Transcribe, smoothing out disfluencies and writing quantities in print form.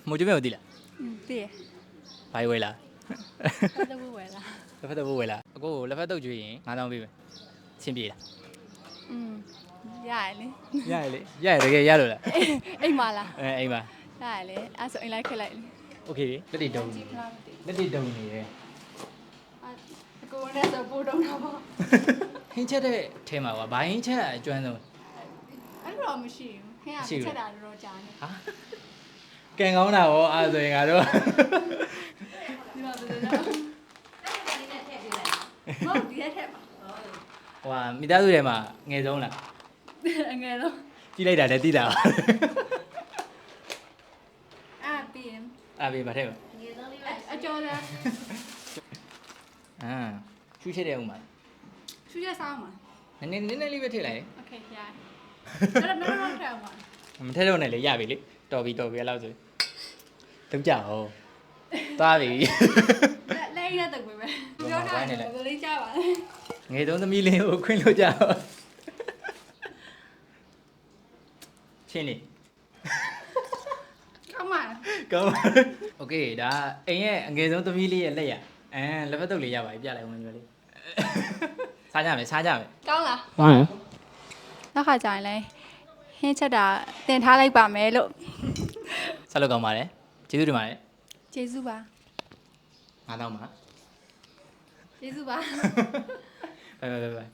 မိုးကျွေးမဲ့ကိုသိလား သိရ ဘာဝဲလား အဲ့ဒါဘူးဝယ်လား လက်ဖက်တုပ်ဖို့ဝဲလားအကိုကိုလက်ဖက်တုပ်ကျွေးရင်9000ပေးမယ်ချင်းပြေးလား ရတယ်လေ ရရလေရရတကယ်ရလို့လား အိမ်မလား အိမ်ပါ ရတယ်လေအဲ့ဆိုအိမ်လိုက်ခက်လိုက်လေ โอเคလက်တွေတုံးလက်တွေတုံးနေတယ် အကိုနဲ့ဆိုပို့တော့တာပေါ့ ဟင်းချက်တဲ့ထဲမှာဘာဟင်းချက်အကျွမ်းဆုံး အဲ့လိုတော့မရှိဘူးခင်ဗျာချက်တာတော့ကြာနေ ဟာကံကောင်းတာဗောအဲ့ဆိုရင်ငါတို့ ဒီမှာဘယ်လိုလဲမဟုတ်ဒီရက်ထက်ပါ ဟိုမိသားစုထဲမှာငယ်ဆုံးလား အငယ်တော့ ကြည့်လိုက်တာလည်းသိတာပါ ပြီးရင် အားပေးပါထဲပါ အကျော်တယ် ရှူးချက်တဲ့ဥမာ ရှူရက်စားမှာ နည်းနည်းလေးပဲထည့်လိုက် โอเคရတယ်တော့တော့ထည့်မှာ မထည့်တော့နဲ့လေရပြီလေတော်ပြီအဲ့လောက်ဆိုတုံးကြအောင်သွားပြီ လဲရတဲ့ကွယ်ပဲပြောတာဘယ်လိုလေးကြားပါလဲ ငယ်ဆုံးသမီးလေးကိုခွင့်လို့ကြအောင်ချင်းလေး ကောင်းပါ ကောင်းပါโอเคဒါအိမ်ရဲ့အငယ်ဆုံးသမီးလေးရဲ့လက်ရလက်ဖက်တုပ်လေးရပါပြီပြလိုက်ဝင်မျိုးလေးစားကြမယ် ကောင်းလား ဟုတ်ရင် နောက်ခါကျရင်လဲဟင်းချက်တာတင်ထားလိုက်ပါမယ်လို့ ဆက်လုပ်ကောင်းပါတယ်ကျေးဇူးတင်ပါတယ် ကျေးဇူးပါ 9000ပါ ကျေးဇူးပါ ဘိုင်